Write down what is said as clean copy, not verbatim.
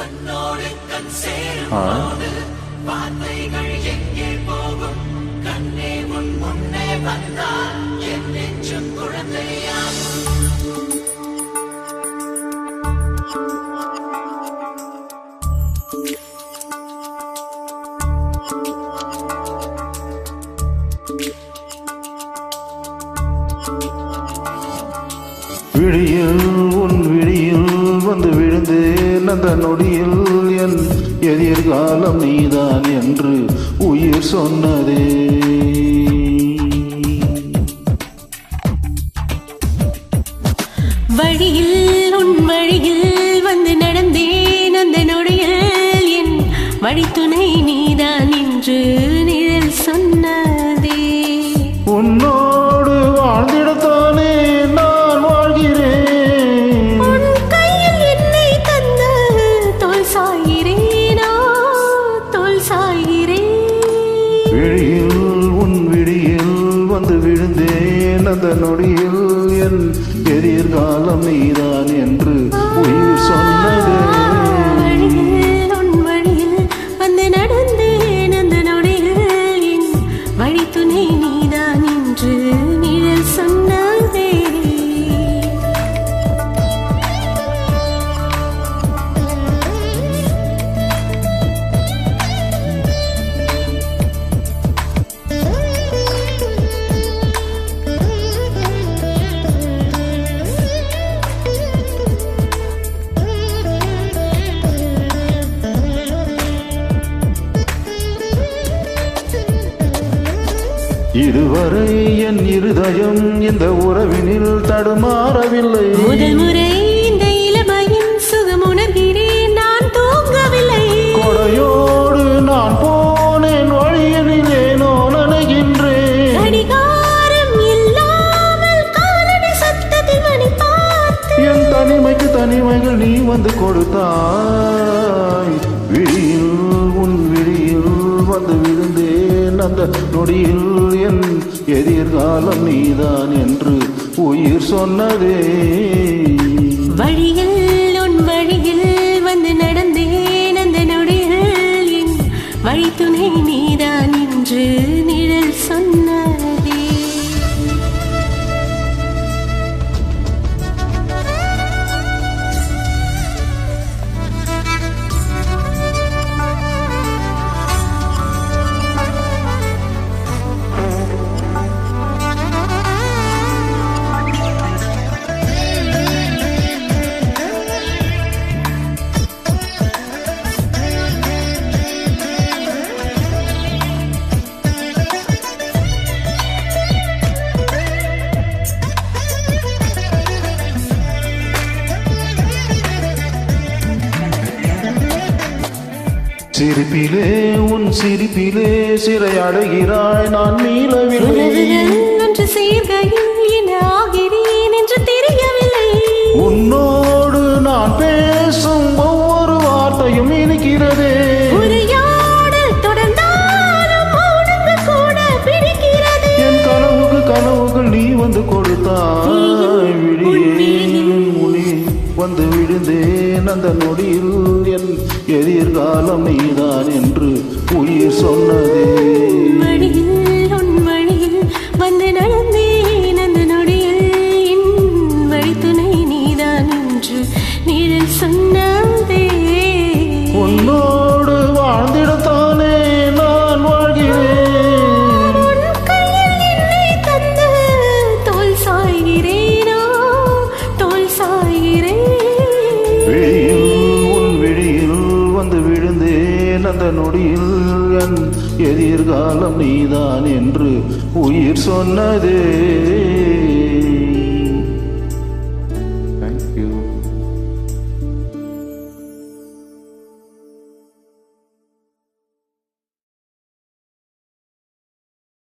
கண்ணோடு கண் சேரும் போது வார்த்தைகள் எங்கே போகும்? கண்ணே உன் முன்னே வந்தால் என் நெஞ்சும் குழந்தையாகும். விழியில் உன் விழியில் வந்து விழுந்தேன் அந்த நொடியில் என் எதிர்காலம் நீதான் என்று உயிர் சொன்னதே. வழியில் உன் வழியில் வந்து நடந்தேன் அந்த நொடியில் என் வழித்துணை நீதான் என்று நிழல் சொன்னதே. உன்னோடு வாழ்ந்திடத்தானே நான் வாழ்கிறேன். உன் கையில் என்னை தந்த தோல் சாயிரேனோ தோல் சாயிரேன். விழியில் உன் விழியில் வந்து விழுந்தேன் அந்த நொடியில் என் எதிர்காலம் நீதான் என்று உயிர் சொன்னதே. வழியில் உன் வழியில் வந்து நடந்தேன் அந்த நொடியில் என் வழித்துணை நீதான் என்று நிழல் சொன்னதே. இதுவரை என் இருதயம் இந்த உறவினில் தடுமாறவில்லை. முதல் முறை இந்த இளமையின் சுகம் உணர்கிறேன், நான் தூங்கவில்லை. கொடையோடு நான் போனேன் வழியினிலே நனைகின்றேன். கடிகாரம் இல்லாமல் காலடி சத்தத்தில் மணி பார்த்து என் தனிமைக்கு தனிமைகள் நீ வந்து கொடுத்தாய். விழியில் உன் விழியில் வந்து விழுந்தேன் அந்த நொடியில் என் எதிர்காலம் நீதான் என்று உயிர் சொன்னதே. வழியில் உன் வழியில் வந்து நடந்தேன் அந்த நொடியில் என் வழித்துணை நீதான் என்று நிழல் சொன்னதே. சிரிப்பிலே உன் சிரிப்பிலே சிறையடைகிறாய் நான் மீளவில்லை. ஒன்று சேர்கையில் என்ன ஆகிறேன் என்று தெரியவில்லை. உன்னோடு நான் பேசும் ஒவ்வொரு வார்த்தையும் இனிக்கிறதே. உரையாடல் தொடர்ந்தாலும் மௌனங்கள் கூட பிடிக்கிறது. என் கனவுகள் நீ வந்து கொடுத்தாய். விழியேன் முனி வந்து விழுந்தேன் அந்த நொடியில் என் எதிர்காலம் நீதான் என்று உயிர் சொன்னதே. வழியில் உன் வழியில் வந்து நடந்தேன் அந்த நொடியில் என் வழித்துணை நீதான் என்று நிழல் சொன்னதே. உன்னோடு வாழ்ந்திடத்தானே நான் வாழ்கிறேன். உன் கையில் என்னை தந்த தோல் சாய்கிறேனோ தோல் சாய்கிறேன். விழியில் உன் விழியில் வந்து விழுந்தேன் அந்த நொடியில் என் எதிர்காலம் நீதான் என்று உயிர் சொன்னதே.